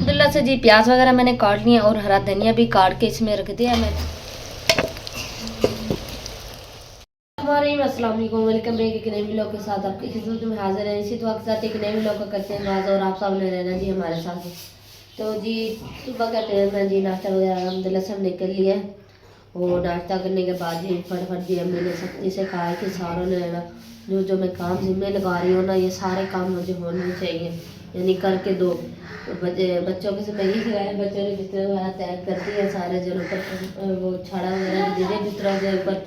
अब्दुल्ला से जी प्याज वगैरह मैंने काट लिया और हरा धनिया भी काट के इसमें रख दिया मैंने। अस्सलाम वालेकुम, वेलकम बैक एक नए व्लॉग के साथ आपकी खिदमत में हाजिर है। इसी दुआ के साथ एक नए व्लॉग का करते हैं आगाज़ और आप सब ने रहना जी हमारे साथ। तो जी सुबह का टाइम है जी, नाश्ता वगैरह अल्हम्दुलिल्लाह सब निकल लिया है। और नाश्ता करने के बाद जी फटाफट जी अम्मी ने सख्ती से कहा कि सारों ने ना जो मैं काम जिम्मे लगा रही हूँ ना, ये सारे काम मुझे होने चाहिए, यानी करके दो। तो बच्चों के से मैं यही सिखाया, बच्चों ने बिस्तर वगैरह तैयार कर दिया सारे जो ऊपर वो छाड़ा वगैरह दे दिए बिस्तरों के ऊपर।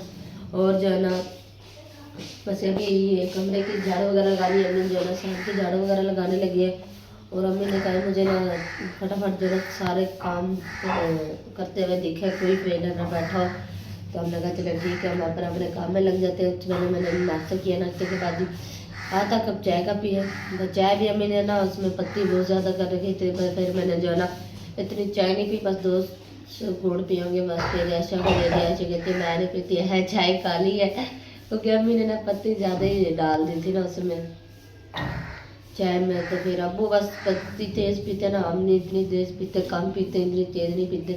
और जो है ना बस अभी ये कमरे की झाड़ू वगैरह लगानी है, अम्मी जो है ना शहर की झाड़ू वगैरह लगाने लगी है। और अम्मी ने कहा मुझे ना फटाफट जो है सारे काम करते हुए दिखे, कोई पेड़ ना बैठा हो। तो हमने कहा चलो ठीक है, हम अपने अपने काम में लग जाते हैं। तो मैंने नाश्ता किया, नाश्ते के बाद आधा कप चाय का पिया। तो चाय भी अम्मी ने ना उसमें पत्ती बहुत ज़्यादा कर रखी थी, फिर मैंने जो है ना इतनी चाय नहीं पी, बस 2 घूंट पियोंगे बस। फिर ऐसा को दे दिया, ऐसे कहती मैं नहीं पीती है, चाय काली है। क्योंकि अम्मी ने ना पत्ती ज़्यादा ही डाल दी थी ना उसमें चाय में। तो फिर अबू बस पत्ती तेज़ पीते ना, हम नहीं इतनी तेज़ पीते, कम पीते, इतनी तेज़ नहीं पीते।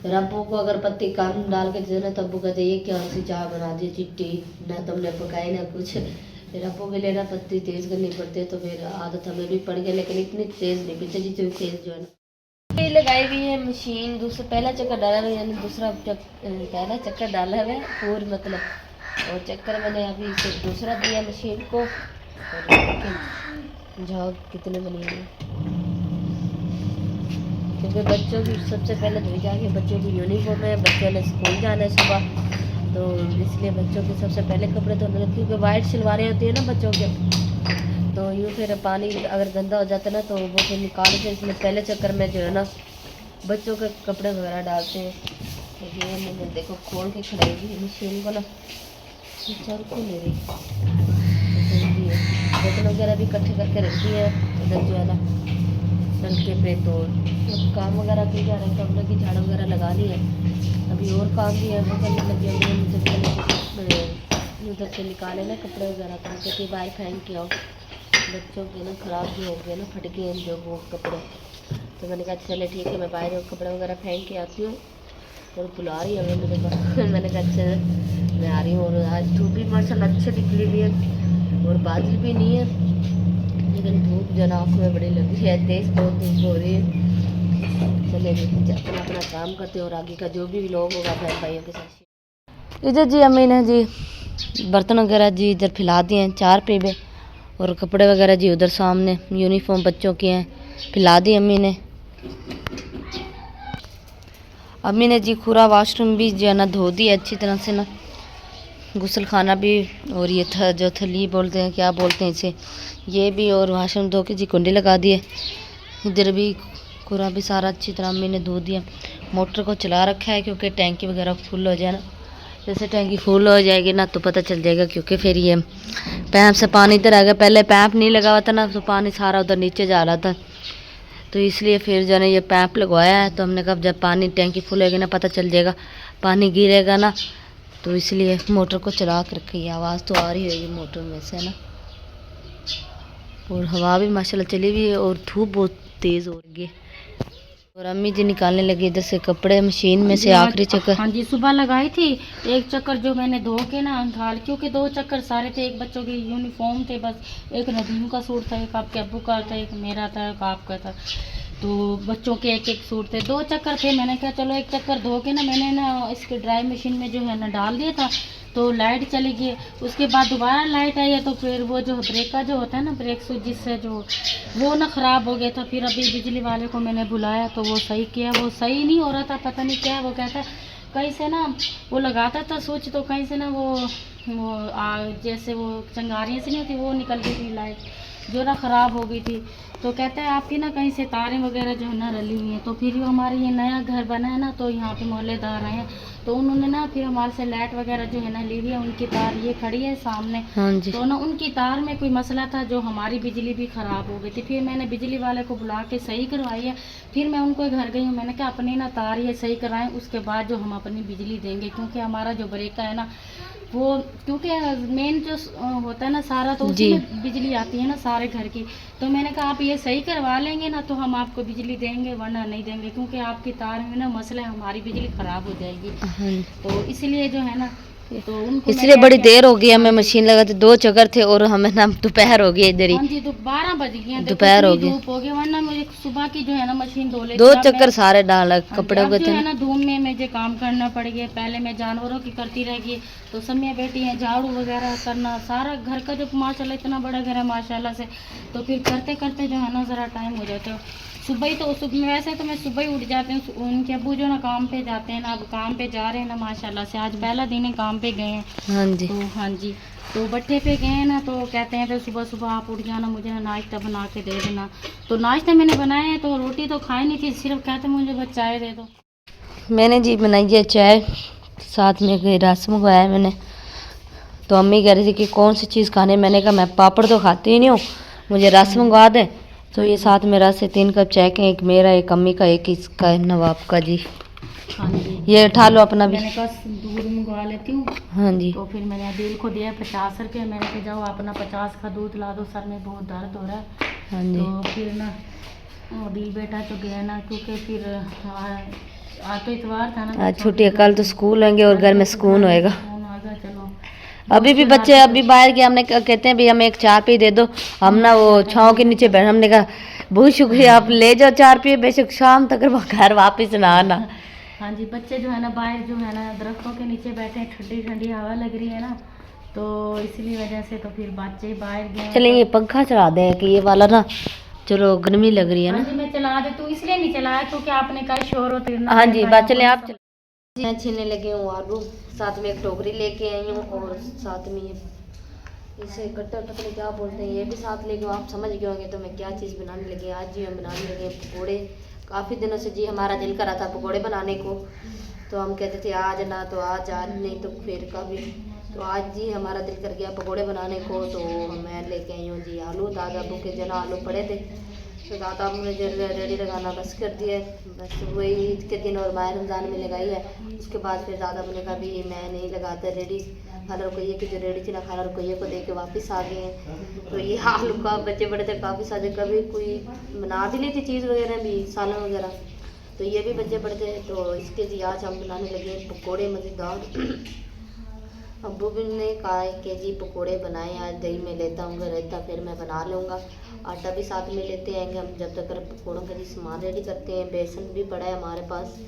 फिर अबू को अगर पत्ती कम डाल के दे ना तो अबू कहते ये क्या सी चाय बना दी चिट्टी, ना तुमने पकाई ना कुछ। फिर अबू के लिए ना पत्ती तेज़ करनी पड़ती है, तो फिर आदत हमें भी पड़ गई, लेकिन इतनी तेज़ नहीं पीते जितनी तेज़ जो है ना। ये लगाई हुई है मशीन, दूसरा पहला चक्कर डाला हुआ है, यानी पहला चक्कर डाला हुआ है और मतलब और चक्कर मैंने अभी से दूसरा दिया मशीन को। और झाग कितने बनी हुई, क्योंकि बच्चों की सबसे पहले धोई जाके बच्चों की यूनिफॉर्म है, बच्चों ने स्कूल जाना है सुबह, तो इसलिए बच्चों के सबसे पहले कपड़े धोने, क्योंकि वाइट शलवारें होती है ना बच्चों के, तो यूँ फिर पानी अगर गंदा हो जाता है ना तो वो फिर निकाल के इसलिए पहले चक्कर में जो है ना बच्चों के कपड़े वगैरह डालते हैं। तो ये मैंने देखो खोल के खड़ाई हुई मशीन को ना, चल को ले रही बर्तन वगैरह भी इकट्ठे करके रख दिए हैं उधर जो है ना नलके पे। तो काम वगैरह की जा रहे हैं, कमरे की झाड़ू वगैरह लगा ली है, अभी और काम भी है वो करने लगे हुए हैं। जब पहले उधर से निकाले ना कपड़े वगैरह करके बाहर फेंक के आओ, बच्चों के ना ख़राब भी हो गए ना, फट गए हैं जो वो कपड़े। तो मैंने कहा चले ठीक है, मैं बाहर कपड़े वगैरह फेंक के आती हूँ। और बुला रही है मेरे पास मैंने कहा अच्छा मैं आ रही हूँ। और आज धूप भी माशाल्लाह अच्छी निकली हुई है और बादल भी नहीं है, लेकिन धूप जो ना आँखों में बड़ी लगी है, तेज़ बहुत धूप हो रही है। चले अपना अपना काम करते और आगे का जो भी लोग होगा बहन भाइयों के साथ। इधर जी अम्मी ने जी बर्तन वगैरह जी इधर फैला दिए हैं 4 पे, और कपड़े वगैरह जी उधर सामने यूनिफॉर्म बच्चों के हैं फैला दी अम्मी ने। अम्मी ने जी पूरा वाशरूम भी जो है ना धो दिया अच्छी तरह से ना, गुसल खाना भी, और ये था जो थली बोलते हैं क्या बोलते हैं इसे, ये भी, और वाशरूम धो के जी कुंडी लगा दिए। इधर भी पूरा भी सारा अच्छी तरह अम्मी ने धो दिया। मोटर को चला रखा है क्योंकि टैंकी वगैरह फुल हो जाए ना, जैसे टैंकी फुल हो जाएगी ना तो पता चल जाएगा, क्योंकि फिर ये पैप से पानी इधर आ गया, पहले पैप नहीं लगा हुआ था ना तो पानी सारा उधर नीचे जा रहा था, तो इसलिए फिर जो है ये पैप लगवाया है। तो हमने कहा जब पानी टैंकी फुल होगी ना पता चल जाएगा, पानी गिरेगा ना, तो इसलिए मोटर को चला कर रखी है। आवाज़ तो आ रही होगी मोटर में से ना, और हवा भी माशाल्लाह चली हुई है और धूप बहुत तेज़ हो रही है। और अम्मी जी निकालने लगी इधर से कपड़े मशीन में से आखिरी चक्कर। हाँ जी सुबह लगाई थी एक चक्कर जो मैंने धो के ना अंधार, क्योंकि 2 चक्कर सारे थे, एक बच्चों की यूनिफॉर्म थे बस, एक नदीम का सूट था, एक आपके अब्बू का था, एक मेरा था, एक आपका था, तो बच्चों के एक एक सूट थे, 2 चक्कर थे। मैंने कहा चलो एक चक्कर धो के ना मैंने ना इसके ड्राई मशीन में जो है ना डाल दिया था, तो लाइट चली गई। उसके बाद दोबारा लाइट आई है, तो फिर वो जो ब्रेक का जो होता है ना ब्रेक स्विच जिससे जो वो ना ख़राब हो गया था। फिर अभी बिजली वाले को मैंने बुलाया तो वो सही किया, वो सही नहीं हो रहा था, पता नहीं क्या वो कहता कहीं से ना वो लगाता था स्विच, तो कहीं से ना जैसे वो चंगारियाँ से नहीं होती वो निकल गई थी लाइट जो ना ख़राब हो गई थी। तो कहते हैं आपकी ना कहीं से तारें वगैरह जो है ना रली हुई हैं। तो फिर हमारे ये नया घर बना है ना, तो यहाँ पे मोहल्लेदार आए हैं, तो उन्होंने ना फिर हमारे से लाइट वगैरह जो है ना ली हुई है, उनकी तार ये खड़ी है सामने। हाँ जी। तो ना उनकी तार में कोई मसला था, जो हमारी बिजली भी ख़राब हो गई थी। फिर मैंने बिजली वाले को बुला के सही करवाई है। फिर मैं उनको घर गई हूँ, मैंने कहा अपनी ना तार ये सही कराएं, उसके बाद जो हम अपनी बिजली देंगे, क्योंकि हमारा जो ब्रेक है ना वो क्योंकि मेन जो होता है ना सारा, तो जी। उसी में बिजली आती है ना सारे घर की। तो मैंने कहा आप ये सही करवा लेंगे ना तो हम आपको बिजली देंगे, वरना नहीं देंगे, क्योंकि आपकी तार में ना मसला है, हमारी बिजली खराब हो जाएगी। हाँ, तो इसलिए जो है ना, तो उनको इसलिए मैंने बड़ी ऐसे- देर हो गई, हमें मशीन लगाते 2 चक्कर थे और हमें ना दोपहर हो गई इधर ही, हाँ जी, तो 12 बज गए हैं, देखो दोपहर हो इतनी गया। धूप हो गई, वरना मुझे सुबह की जो है ना मशीन धो लेती। 2 अब मैं- चक्कर सारे डाल हाँ जी, कपड़ों अब के जो थे है ना। ना धूप में मुझे काम करना पड़ गया। पहले मैं जानवरों की करती रह गई, तो समय बैठी है झाड़ू वगैरह करना, सारा घर का जो माशाल्लाह इतना बड़ा घर है माशाल्लाह से, तो फिर करते करते जो है ना ज़रा टाइम हो जाता है। सुबह ही तो वैसे तो मैं सुबह ही उठ जाती हूँ, उनके अब्बू जो ना काम पे जाते हैं ना, अब काम पे जा रहे हैं ना माशाल्लाह से, आज पहला दिन है काम पे गए हैं। हाँ जी। तो हाँ जी, तो भट्ठे पे गए हैं ना, तो कहते हैं फिर सुबह सुबह आप उठ जाना, मुझे ना नाश्ता बना के दे देना। तो नाश्ता मैंने बनाया है, तो रोटी तो खाई नहीं थी, सिर्फ कहते मुझे बस चाय दे दो। मैंने जी बनाई है चाय, साथ में कोई रस मंगवाया है मैंने। तो अम्मी कह रही थी कि कौन सी चीज़ खाने, मैंने कहा मैं पापड़ तो खाती ही नहीं हूँ, मुझे रस मंगवा दें। तो ये साथ में रस है, 3 कप चाय के, एक मेरा, एक अम्मी का, एक इसका है नवाब का जी। हाँ जी, ये उठा लो अपना भी। मैंने कहा दूध मंगवा लेती हूँ। हाँ जी। तो फिर मैंने अदील को दिया 50 रुपये, मैंने कहा जाओ अपना 50 का दूध ला दो, सर में बहुत दर्द हो रहा है। हाँ जी। तो फिर ना अदील बेटा तो गया ना, क्योंकि फिर आज तो इतवार था ना, आज छुट्टी है, कल तो स्कूल होंगे और घर में सुकून होएगा। फोन आ गया, चलो अभी भी बच्चे अभी बाहर गए, हमने कहते हैं भाई हमें एक 4 रुपये दे दो, हम ना वो छाँव के नीचे बैठ, हमने कहा बहुत शुक्रिया, आप ले जाओ 4 रुपये, बेशक शाम तक घर वापस ना आना। हाँ जी, बच्चे जो है ना बाहर जो है ना दरख्तों के नीचे बैठे हैं, ठंडी ठंडी हवा लग रही है ना, तो इसलिए वजह से तो फिर बच्चे बाहर गए। चलें ये पंखा चला दें कि ये वाला ना, चलो गर्मी लग रही है हाँ ना। जी, मैं चला दे, तो इसलिए नहीं चलाया क्योंकि आपने कहा शोर हो तो हाँ जी, बात चले आप मैं छीलने लगी हूँ आलू, साथ में एक टोकरी लेके आई हूँ और साथ में इसे कट्टर पतले क्या बोलते हैं ये भी साथ लेके, आप समझ गए होंगे तो मैं क्या चीज़ बनाने लगी। आज जी हम बनाने लगे पकौड़े। काफ़ी दिनों से जी हमारा दिल करा था पकौड़े बनाने को, तो हम कहते थे आज ना, तो आज नहीं तो फिर कभी, तो आज जी हमारा दिल कर गया पकौड़े बनाने को। तो मैं लेके आई हूँ जी आलू, दादा अबू के जना आलू पड़े थे, तो दादा अबू ने रेडी लगाना बस कर दिया है, बस वही ईद के दिन और माह रमज़ान में लगाई है। उसके बाद फिर दादा अबू ने कहा भी मैं नहीं लगाता रेडी, खाला रुकैया की जो रेडी थी ना, खाला रुकैया को दे के वापस आ गए हैं। तो ये आलू का बच्चे बड़े थे काफ़ी सारे, कभी कोई बना भी ली थी चीज़ वगैरह भी, सालन वगैरह, तो ये भी बच्चे बड़े थे। तो इसके जी आज हम बनाने लगे पकौड़े मज़ेदार। अब्बू भी ने कहा है कि जी पकोड़े बनाए, आज दही में लेता हूँ रहता, फिर मैं बना लूँगा। आटा भी साथ में लेते आएंगे हम, जब तक पकौड़ों का जी सामान रेडी करते हैं। बेसन भी पड़ा है हमारे पास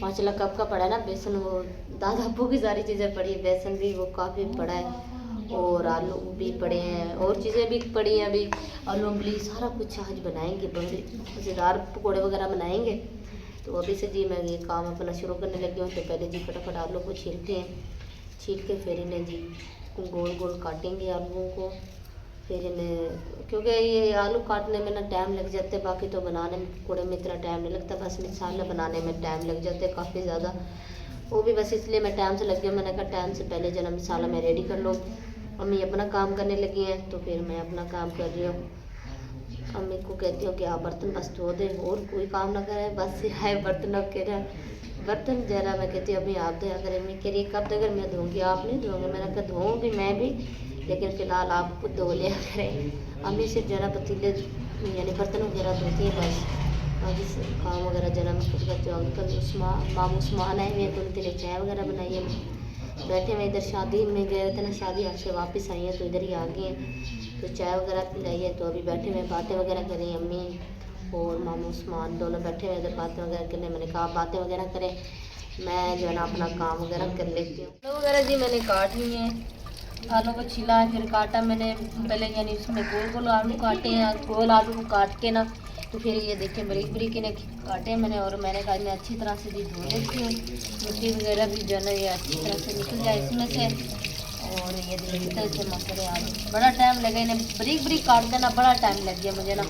माशाल्लाह, कब का पड़ा है ना बेसन, वो दादा अब्बू की सारी चीज़ें पड़ी है, बेसन भी वो काफ़ी पड़ा है, और आलू भी पड़े हैं और चीज़ें भी पड़ी हैं अभी, आलू उबली सारा कुछ आज बनाएंगे, बड़े मज़ेदार पकौड़े वगैरह बनाएंगे। तो अभी से जी मैं ये काम अपना शुरू करने लगी हूँ। तो पहले जी फटाफट आलू को छीलते हैं, छील के फिर इन्हें जी गोल गोल काटेंगे आलूओं को, फिर इन्हें, क्योंकि ये आलू काटने में ना टाइम लग जाते, बाकी तो बनाने में पकौड़े में इतना टाइम नहीं लगता, बस मसाला बनाने में टाइम लग जाते काफ़ी ज़्यादा, वो भी बस इसलिए मैं टाइम से लग गया। मैंने कहा टाइम से पहले जरा मसाला मैं रेडी कर लूँ। अम्मी अपना काम करने लगी हैं, तो फिर मैं अपना काम कर रही हूँ। अम्मी को कहती हूँ कि आप बर्तन बस धो दें और कोई काम ना करें, बस है बर्तन अब कह बर्तन जरा, मैं कहती हूँ अभी आप धोया करें। मैं कह रही कब तक मैं धोऊँगी, आप नहीं धोंगे, मैंने कहा धोऊँगी मैं भी, लेकिन फ़िलहाल आप खुद धो लिया करें। अम्मी सिर्फ जरा पतीले यानी बर्तन वगैरह धोती है बस, बाकी काम वगैरह जरा मैं खुद करती हूँ। अंकल मामू उस्मान आए हुए, तो उनके लिए चाय वगैरह बनाई है, बैठे हुए इधर शादी में गए थे ना, शादी से वापस आई हैं तो इधर ही आ गए हैं, तो चाय वगैरह पिलाई है, तो अभी बैठे हुए बातें वगैरह कर रही हैं अम्मी और मामू उस्मान दोनों बैठे हुए इधर बातें वगैरह करने। मैंने कहा बातें वगैरह करें, मैं जो है ना अपना काम वगैरह कर लेती हूँ। आलू वगैरह जी मैंने काट ली हैं, आलू को छिला है, फिर काटा मैंने पहले, यानी उसमें गोल गोल आलू काटे हैं, गोल आलू को काट के ना, तो फिर ये देखिए बरीक बरीक इन्हें काटे मैंने, और मैंने कहा मैं अच्छी तरह से जी धो लेती हूँ, मिट्टी वगैरह भी जो है ना ये अच्छी तरह से निकल जाए इसमें से। और ये देखिए तरह से मसले आलू, बड़ा टाइम लगा इन्हें बरीक बरीक काट देना, बड़ा टाइम लग गया मुझे ना।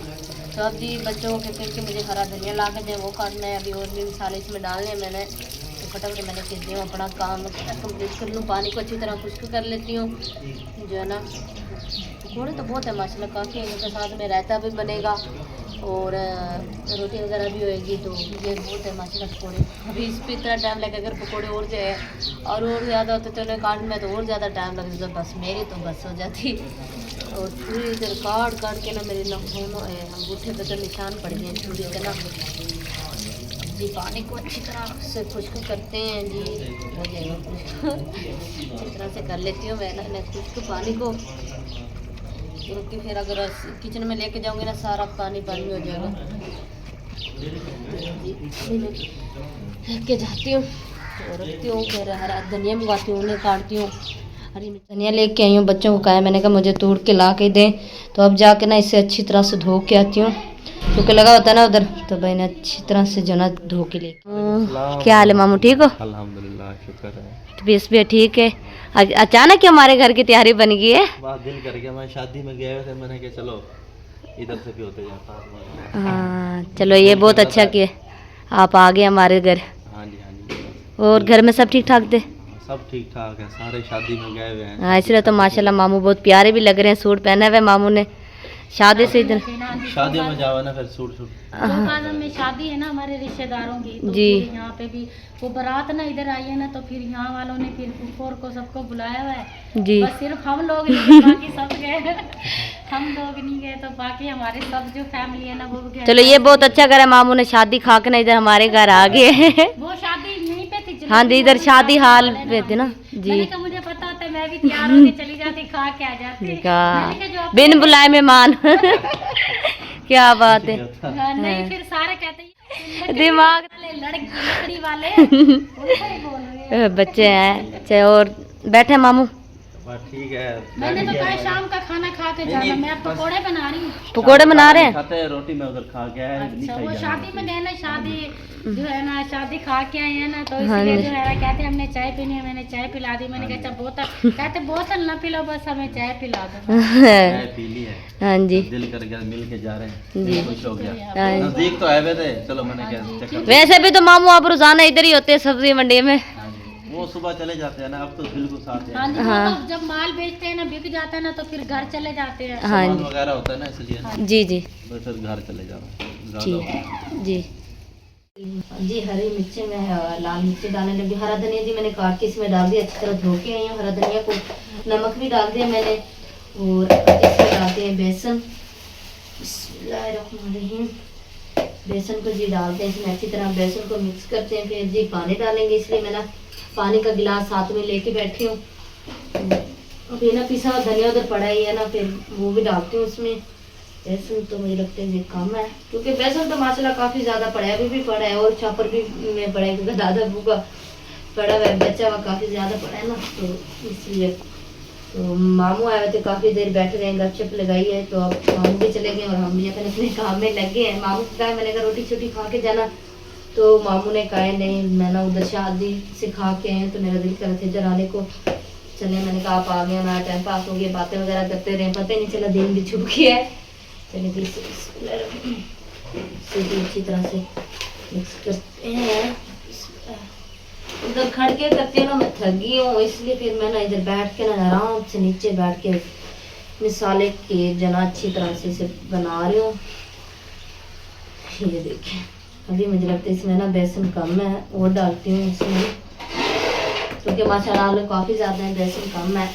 तो अब जी बच्चों के फिर के मुझे हरा धनिया ला के दें, वो काटना है, अभी और भी मसाले इसमें डालने हैं मैंने, तो फटाफट मैंने कहती हूँ अपना काम कंप्लीट कर लूँ, पानी को अच्छी तरह खुश्क कर लेती हूँ, जो है ना पकौड़े तो बहुत है माशाल्लाह, काफ़ी है, इनके साथ में रायता भी बनेगा और रोटी वगैरह भी होएगी, तो ये बहुत है माशाल्लाह पकौड़े। अभी इस पर इतना टाइम लगे, अगर पकौड़े और जाए और ज़्यादा होते तो काटने में तो और ज़्यादा टाइम लग जाता, बस मेरी तो बस हो जाती। और पूरी इधर काट काट के ना मेरे नाखूनों अंगूठे पे तो निशान पड़ गए छुरी के ना जी। पानी को अच्छी तरह से खुश्क करते हैं जी, हो जाएगा खुश्क अच्छी तरह से कर लेती हूँ मैं ना खुश्क पानी को, क्योंकि फिर अगर किचन में लेके जाऊँगी ना सारा पानी पानी हो जाएगा जी। लेके जाती हूँ और रखती हूँ, फिर हरा धनिया मंगाती हूँ, उन्हें काटती हूँ। हरी मिर्च धनिया लेके आई हूँ, बच्चों को कहा मैंने कहा मुझे तोड़ के ला के दें, तो अब जाके ना इसे अच्छी तरह से धो के आती हूँ, क्योंकि लगा होता है ना उधर, तो भाई ने अच्छी तरह से जो ना धो के ले। क्या हाल है मामू, ठीक हो? अल्हम्दुलिल्लाह, शुक्र है। तबीयत भी ठीक है। अचानक ही हमारे घर की तैयारी बन गई है। बात दिल कर गया, मैं शादी में गए थे, मैंने कहा चलो इधर से भी होते जाता। हाँ चलो, ये बहुत अच्छा किया आप आ गए हमारे घर। हाँ जी, हाँ जी। और घर में सब ठीक ठाक थे? सब ठीक ठाक है, सारे शादी में गए हुए हैं। हाँ, इसलिए तो माशाल्लाह मामू बहुत प्यारे भी लग रहे हैं, सूट पहना हुआ है मामू ने, शादी से इधर शादी में जाओ ना फिर सूट आजम में शादी है ना हमारे रिश्तेदारों की, तो जी। फिर यहाँ पे भी वो बारात ना इधर आई है ना, तो फिर यहाँ वालों ने फिर फूफोर को सबको बुलाया हुआ है जी। बस सिर्फ हम लोग नहीं, बाकी सब गए हम लोग नहीं गए, तो बाकी हमारे सब जो फैमिली है ना वो गए। चलो ये बहुत अच्छा करा मामू ने, शादी खा के ना इधर हमारे घर आ गए। वो शादी यहीं पे थी। हाँ जी, इधर शादी हाल पे थे ना जी। मैंने कहा मुझे पता होता है मैं भी तैयार होके चली जाती, खा के आ जाती। मैंने कहा जो आप बिन बुलाए मेहमान। क्या बात है। नहीं, फिर सारे कहते हैं दिमाग लकड़ी वाले उनका ही बोल रहे हैं। बच्चे हैं। चलो और बैठे मामू। ठीक है। मैंने तो कहा शाम का खाना खा के जाना, मैं अब पकोड़े बना रही हूँ। पकोड़े बना रहे हैं? खाते हैं, रोटी में उधर खा के आए। अच्छा, वो शादी में गए ना, शादी जो है ना शादी खा के आए हैं ना, तो इसलिए जो है कहते हैं हमने चाय पीनी है, मैंने चाय पिला दी। मैंने कहा बोतल, कहते बोतल ना पिलो, बस हमें चाय पिला दो। चाय पी ली है। हाँ जी, दिल कर गया, मिल के जा रहे हैं जी। खुश हो गया। हाँ। नजदीक तो आए हुए थे, चलो मैंने कहा चक्कर। वैसे भी तो मामू आप रोजाना इधर ही होते हैं सब्जी मंडी में। हाँ जी, वो सुबह चले जाते हैं ना, अब तो दिल को साथ है। हाँ जी, हाँ। वो तो जब माल बेचते हैं ना, बिक जाता है ना, तो फिर घर चले जाते हैं। हाँ सामान जी, वगैरह होता है ना, इसलिए जी जी तो फिर घर चले जाओ। ठीक जी। जी हरी मिर्ची में लाल मिर्ची डालने लगी, हरा धनिया जी मैंने काट के इसमें डाल दिया, अच्छी तरह धो के आई हूँ हरा धनिया को, नमक भी डाल दिया मैंने, और इसमें डालते हैं बेसन। बिस्मिल्लाहिर्रहमानिर्रहीम। बेसन को जी डालते हैं इसमें, अच्छी तरह बेसन को मिक्स करते हैं, फिर जी पानी डालेंगे, इसलिए मैं ना पानी का गिलास साथ में लेके बैठी हूँ। अभी ना पिसा हुआ धनिया उधर पड़ा ही है ना, फिर वो भी डालती हूँ उसमें। बेसन तो मुझे लगता है ये कम है, क्योंकि बेसन तो माशाल्लाह काफ़ी ज़्यादा पड़ा है, अभी भी पड़ा है, और छापर भी में पड़ा है, क्योंकि दादा बू का पड़ा हुआ है, बचा हुआ काफ़ी ज़्यादा पड़ा है ना, तो इसलिए। तो मामू आए थे, काफ़ी देर बैठ रहे हैं, गपशप लगाई है, तो अब मामू भी चले गए और हम भी अपने अपने काम में लगे हैं। मामू को कहा मैंने कहा रोटी छोटी खा के जाना, तो मामू ने कहा नहीं, मैं ना उधर शादी से खा के आए, तो मेरा दिल कर रहा था इधर आने को। चले, मैंने कहा आप आ गए, हमारा टाइम पास हो गया, बातें वगैरह करते रहे, पता ही नहीं चला दिन भी छुप गया है। चलिए अच्छी तरह से मिक्स करते हैं। उधर खड़ के करती हूँ ना, मैं थक गई हूँ, इसलिए फिर मैं ना इधर बैठ के ना आराम से नीचे बैठ के मसाले के जना अच्छी तरह से इसे बना रही हूँ। ये देखिए, अभी मुझे लगता है इसमें ना बेसन कम है, और डालती हूँ इसमें, क्योंकि माशाल्लाह आलू काफ़ी ज़्यादा है, बेसन कम है।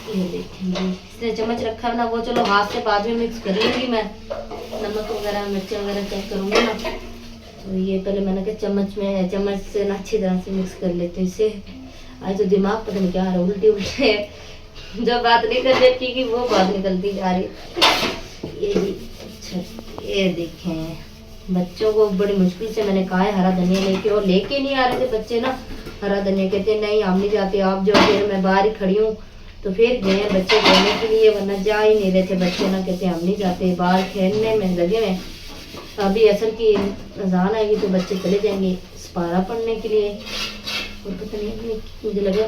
ये देखेंगे, इसने चम्मच रखा है ना, वो चलो हाथ से बाद में मिक्स कर लूँगी मैं, नमक वगैरह मिर्ची वगैरह चेक करूँगी ना, तो ये पहले मैंने कहा चम्मच से ना अच्छी तरह से मिक्स कर लेते हैं इसे। आज तो दिमाग पता नहीं क्या है, उल्टी उल्टे जो बात नहीं कर लेती कि वो बात निकलती जा रही। ये जी, अच्छा ये देखें, बच्चों को बड़ी मुश्किल से मैंने कहा है हरा धनिया लेके, और लेके नहीं आ रहे थे बच्चे ना हरा धनिया, कहते नहीं हम नहीं जाते आप जो, फिर मैं बाहर ही खड़ी हूँ, तो फिर गए बच्चे खेलने के लिए, वरना जा ही नहीं रहे थे बच्चे ना, कहते हम नहीं जाते, बाहर खेलने में लगे हुए। अभी असर की अजान आएगी तो बच्चे चले जाएंगे सपारा पढ़ने के लिए, और पता नहीं मुझे लगा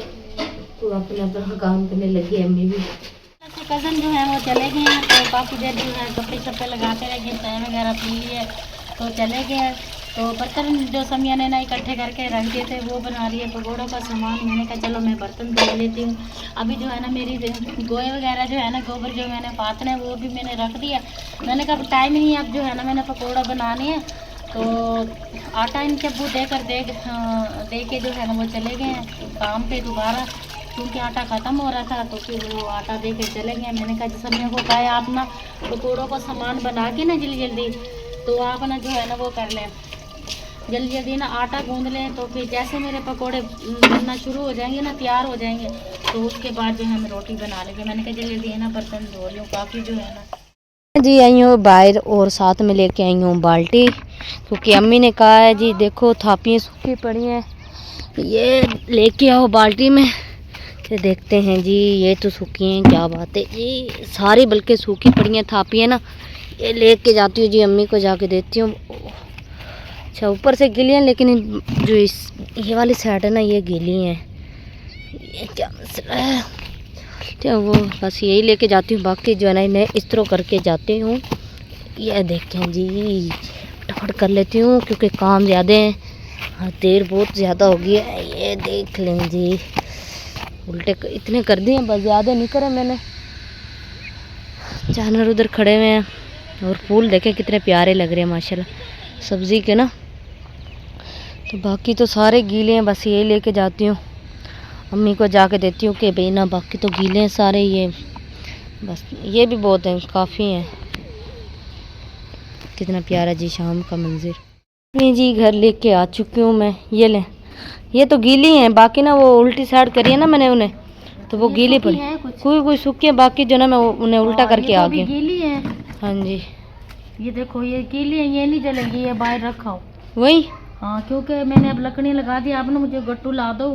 तो अपने अपना काम करने लगी अम्मी भी। कज़न जो है वो चले गए हैं, तो काफ़ी देर जो है गप्पे शप्पे लगाते रह गए, चाय वगैरह पी लिए, तो चले गए हैं। तो बर्तन जो समिया ने ना इकट्ठे करके रख दिए थे वो बना रही है पकौड़ों का सामान। मैंने कहा चलो मैं बर्तन धो लेती हूँ। अभी जो है ना मेरी गोए वगैरह जो है ना गोबर जो मैंने पातना है वो भी मैंने रख दिया। मैंने कहा टाइम नहीं है अब जो है ना मैंने पकौड़ा बनाने हैं। तो आटा इनके अब्बू दे के जो है ना वो चले गए हैं काम पे दोबारा, क्योंकि आटा ख़त्म हो रहा था तो फिर वो आटा दे के चले गए। मैंने कहा जैसे मेरे को कहा आप ना पकौड़ों का सामान बना के ना जल्दी जल्दी तो आप ना जो है ना वो कर लें, जल्दी जल्दी ना आटा गूंद लें। तो फिर जैसे मेरे पकौड़े बनना शुरू हो जाएंगे ना, तैयार हो जाएंगे, तो उसके बाद जो है हम रोटी बना लेंगे। मैंने कहा जल्दी जल्दी है ना बर्तन धो लूँ, काफ़ी जो है ना जी आई हूँ बाहर और साथ में लेके आई हूँ बाल्टी, क्योंकि अम्मी ने कहा है जी देखो थापियाँ सूखी पड़ी हैं, ये लेके आओ बाल्टी में। फिर देखते हैं जी, ये तो सूखी हैं, क्या बात है, ये सारी बल्कि सूखी पड़ी हैं थापियाँ ना, ये लेके जाती हूँ जी, अम्मी को जाके देती हूँ। अच्छा ऊपर से गीली हैं, लेकिन जो ये वाली साइड है ना ये गीली हैं, ये क्या मसला है। तो वो बस यही लेके जाती हूँ, बाकी जो है ना इन्हें इस तरह करके जाती हूँ। ये देखें जी, फटाफट कर लेती हूँ क्योंकि काम ज़्यादा है, हाँ देर बहुत ज़्यादा हो गई है। ये देख लें जी, उल्टे इतने कर दिए, बस ज़्यादा नहीं करे मैंने। जानवर उधर खड़े हुए हैं और फूल देखें कितने प्यारे लग रहे हैं माशाल्लाह सब्ज़ी के ना। तो बाकी तो सारे गीले हैं, बस यही लेके जाती हूँ, अम्मी को जाके देती हूँ कि भाई ना बाकी तो गीले हैं सारे, ये बस ये भी बहुत हैं, काफ़ी हैं। कितना प्यारा जी शाम का मंजिर। नहीं जी घर लेके आ चुकी हूँ मैं, ये लें, ये तो गीली हैं, बाकी ना वो उल्टी साइड करी है ना मैंने उन्हें, तो वो गीली पड़ी, कोई सूखी है, बाकी जो ना मैं उन्हें उल्टा करके आ गई। गीली है। हाँ जी ये देखो ये गीली है, ये नहीं जलेगी, ये बाहर रखा हो वही। हाँ, क्योंकि मैंने अब लकड़ी लगा दी, आप ना मुझे गट्टू ला दो,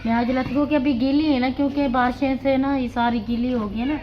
मैं आज जलाती हूँ। क्योंकि अभी गीली है ना, क्योंकि बारिशें से ना ये सारी गीली हो गई है ना।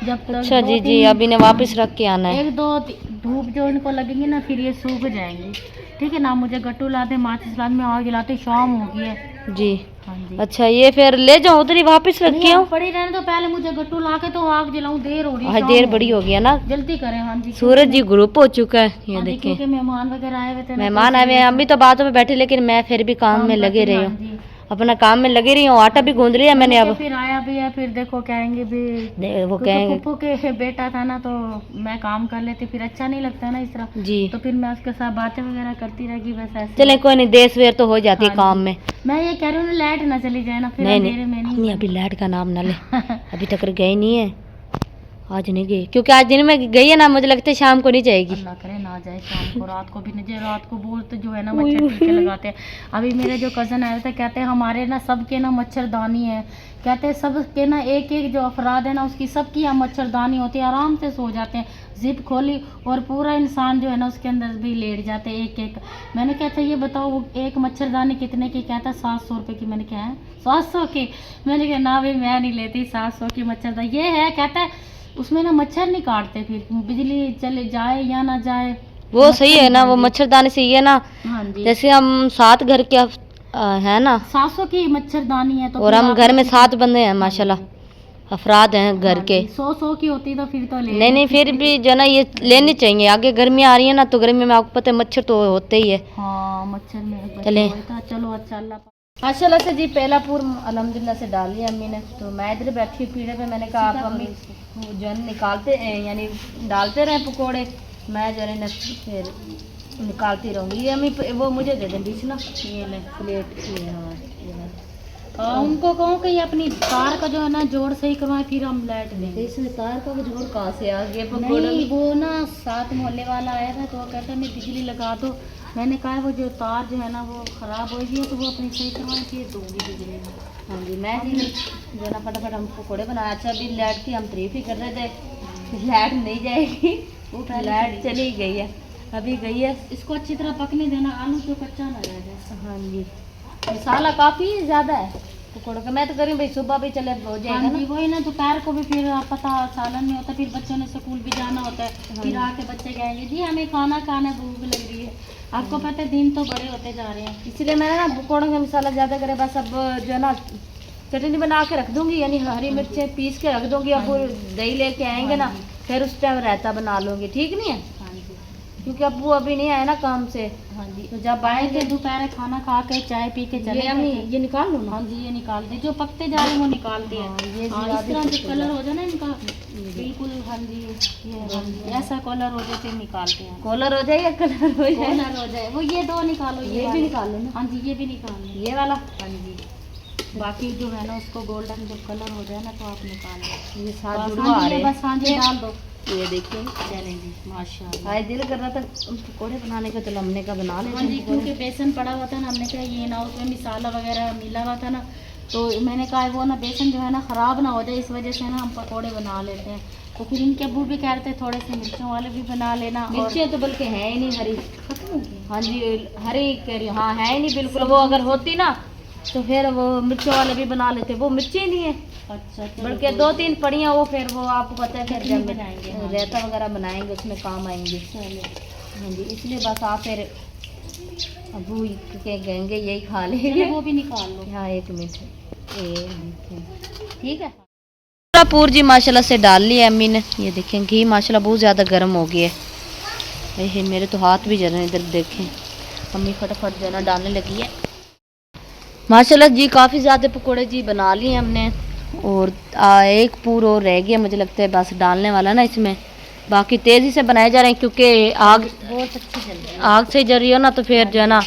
जब तक अच्छा जी जी, अब इन्हें वापस रख के आना है। एक दो धूप जो इनको लगेंगी ना फिर ये सूख जाएंगी। ठीक है ना, मुझे गट्टू ला दे, माचिस ला दे, मैं आग जलाती, शाम हो गई है जी। हाँ जी। अच्छा ये फिर ले जाओ उधर ही वापस रख के आओ। पड़ी रहने तो पहले मुझे गट्टू ला के तो आग जलाऊं, देर हो रही है, हाँ देर बड़ी हो गया ना, जल्दी करें। हाँ जी सूरज जी ग्रुप हो चुका है, ये देखें क्योंकि मेहमान वगैरह आए हुए थे, मेहमान आए हुए हैं, अभी तो बातों में बैठे, लेकिन मैं फिर भी काम में लगे रही हूँ, अपना काम में लगी रही हूँ। आटा भी गूंद लिया मैंने, अब फिर आया भी है, फिर देखो कहेंगे भी वो कहेंगे पप्पू के बेटा था ना, तो मैं काम कर लेती, फिर अच्छा नहीं लगता ना इस तरह जी। तो फिर मैं उसके साथ बातें वगैरह करती रहेगी, बस ऐसे। चले कोई नहीं, देर सवेर तो हो जाती है काम में। मैं ये कह रही हूँ लाइट ना चली जाए ना, फिर नहीं अभी लाइट का नाम ना ले, अभी तक गई नहीं है, आज नहीं गई, क्योंकि आज दिन में गई है ना, मुझे लगता है शाम को नहीं जाएगी। अल्लाह करे ना जाए शाम को, रात को भी नहीं जाए, रात को बहुत जो है ना मच्छर टीके लगाते हैं। अभी मेरे जो कज़न आए थे कहते हैं हमारे ना सबके ना मच्छरदानी है, कहते हैं सबके ना एक एक जो अफराद है ना उसकी सबकी यहाँ मच्छरदानी होती है, आराम से सो जाते हैं, जिप खोली और पूरा इंसान जो है ना उसके अंदर भी लेट जाते हैं एक एक। मैंने कहता ये बताओ वो एक मच्छरदानी कितने की, कहता 700 रुपये की। मैंने कहा 700 की? मैंने कहा ना भाई मैं नहीं लेती 700 की मच्छरदानी। ये है कहता है उसमें ना मच्छर नहीं काटते, फिर बिजली चले जाए या ना जाए वो सही है ना, वो मच्छरदानी से ये ना, हाँ जी, जैसे हम 7 घर के है ना, 700 की मच्छरदानी है, तो और हम घर में 7 बंदे हैं माशाल्लाह, अफराद हैं घर के। 100 की होती तो फिर तो नहीं फिर भी जो ना ये लेनी चाहिए, आगे गर्मी आ रही है ना, तो गर्मी में आपको पता है मच्छर तो होते ही है। हाँ मच्छर में चले चलो अच्छा अल्लाह माशाल्लाह से जी। पहला पूर अल्हम्दुलिल्लाह से डाल लिया अम्मी ने, तो मैं इधर बैठी पीढ़े पे, मैंने कहा आप अम्मी जो है निकालते यानी डालते रहे पकोड़े, मैं जो है ना फिर निकालती रहूँगी। ये अम्मी वो मुझे दे दें बीच ना, ये ले प्लेट, हाँ उनको कहो कि अपनी तार का जो है ना जोड़ सही करवाएं, फिर हम लाइट देंगे। इसमें तार का जोड़ कहाँ से आ गया? नहीं वो ना साथ मोहल्ले वाला आया था तो वो कहता मैं बिजली लगा दो, मैंने कहा वो जो तार जो है ना वो ख़राब हो गई है तो वो अपनी सही करवाएं, फिर दूँगी बिजली। हाँ जी मैं जी जो ना फटाफट हम पकौड़े बनाया। अच्छा अभी लाइट की हम तारीफ ही कर रहे थे, लाइट नहीं जाएगी, लाइट चली गई है, अभी गई है। इसको अच्छी तरह पकने देना, आलू तो कच्चा ना रह जाए। हाँ जी मसाला काफ़ी ज़्यादा है पकौड़े का, मैं तो करी भाई सुबह भी चले हो जाएगा ना। वही ना, दोपहर को भी फिर पता सालन नहीं होता, फिर बच्चों ने स्कूल भी जाना होता है, फिर आके बच्चे कहेंगे जी हमें खाना खाना भूख लग रही है। आपको पता है दिन तो बड़े होते जा रहे हैं, इसलिए मैंने ना पकौड़ों का मसाला ज़्यादा करे, बस अब जो है ना चटनी बना के रख दूँगी, यानी हरी मिर्चें पीस के रख दूँगी। अब दही लेके आएंगे ना, फिर उस टाइम रायता बना लूँगी, ठीक नहीं है? क्योंकि अब्बू अभी नहीं आए ना काम से। हाँ जी, तो जब आए थे आएंगे दोपहर खाना खा के चाय पी के चले ये अम्मी गए थे। ये निकाल लो ना। हाँ जी, ये निकाल दे, जो पकते जा रहे हैं वो निकाल दिए। हाँ, ये हाँ, जीरा इस भी तरह पकते जो कलर जा- हो जाए ना इनका बिल्कुल, हाँ जी, ये हाँ जी, ऐसा कलर हो जाए तो निकालते हैं। कॉलर हो जाए या कलर हो जाए? कलर हो जाए, वो ये दो निकालो, ये भी वाले। निकाल लो ना। हाँ जी, ये भी निकाल लो। ये वाला हाँ जी, बाकी जो है ना उसको गोल्डन जब कलर हो जाए ना तो आप निकाल लो। ये साथ बस जुड़वा हाँ आ जी, रहे ये हैं। बस हाँ जी डाल दो। ये देखिए चलेंगे माशाल्लाह। आज दिल कर रहा था पकौड़े बनाने का, चलो हमने का बना लेते हाँ जी, हैं क्योंकि पकौड़े। बेसन पड़ा हुआ था ना, हमने कहा ये ना उसमें मसाला वगैरह मिला हुआ था ना, तो मैंने कहा वो ना बेसन जो है ना ख़राब ना हो जाए, इस वजह से ना हम पकौड़े बना लेते हैं। तो फिर इनके अब्बू भी कह रहे थे थोड़े से मिर्चों वाले भी बना लेना। और मिर्चियाँ तो बल्कि है ही नहीं हरी। खत्म हो गई। हाँ जी हरी कह रही हूँ, हाँ है ही नहीं बिल्कुल। वो अगर होती ना तो फिर वो मिर्चों वाले भी बना लेते, वो मिर्ची नहीं है। अच्छा, चलो बल्कि कोई 2-3 पड़ियाँ, वो फिर वो आपको पता है फिर चटनी जब बनाएंगे, हाँ। रायता वगैरह बनाएंगे उसमें काम आएंगे। चलो। हाँ जी, इसलिए बस आप फिर अबू के कहेंगे यही खा चलो लेंगे। वो भी निकाल लो। हाँ 1 मिनट, ये ठीक है। पूर जी माशाल्लाह से डाल लिया अम्मी ने। ये देखें घी माशाल्लाह बहुत ज़्यादा गर्म हो गया है। ये मेरे तो हाथ भी जल रहे हैं, इधर देखें। अम्मी फटाफट जो है ना डालने लगी है माशाल्लाह जी। काफ़ी ज़्यादा पकोड़े जी बना लिए हमने, और एक पूर और रह गया मुझे लगता है बस डालने वाला ना इसमें। बाकी तेज़ी से बनाए जा रहे हैं क्योंकि आग बहुत अच्छी चल रही है। आग से जल रही हो ना, तो फिर जो है ना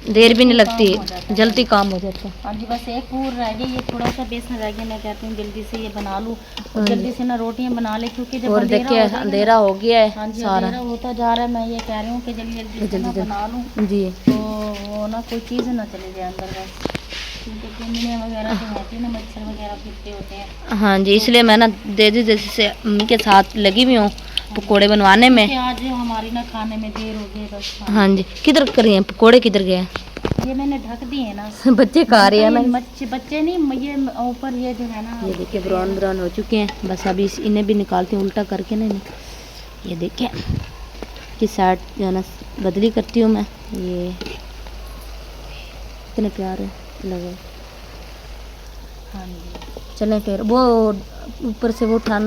देर भी नहीं लगती, काम हो जाता है। जल्दी काम हो जाता है। हाँ जी, बस एक पूर रह गया, ये थोड़ा सा बेसन रह गया। मैं कहती हूँ जल्दी से ये बना लूँ और जल्दी से ना रोटियाँ बना ले, क्योंकि जब और अंधेरा देखिए हो जाएगा ना- अंधेरा हो गया है हाँ जी, सारा। अंधेरा होता जा रहा है। मैं ये कह रही हूँ कि जल्दी जल्दी से ना बना लूँ जी तो वो ना कोई चीज़ ना चली जाए अंदर, बस क्योंकि चिमनियाँ वगैरह तो होती है ना, मच्छर वगैरह फिरते होते हैं। हाँ जी, इसलिए मैं ना देरी से अम्मी के साथ लगी हुई हूँ पकोड़े बनवाने में। कि आज हमारी ना खाने में देर हो गई बस। हाँ जी, किधर कर रही हैं पकोड़े, किधर गए हैं? ये मैंने ढक दिए ना, बच्चे खा रहे हैं ना। बच्चे नहीं, ये ऊपर ये जो है ना, ये देखिए ब्राउन ब्राउन हो चुके हैं। बस अभी इन्हें भी निकालती हूँ उल्टा करके ना इन्हें। ये देखिए कि साइड जो है ना बदली करती हूँ मैं। ये इतने प्यारे लगे। हाँ जी, चलें फिर वो ऊपर से वो उठाना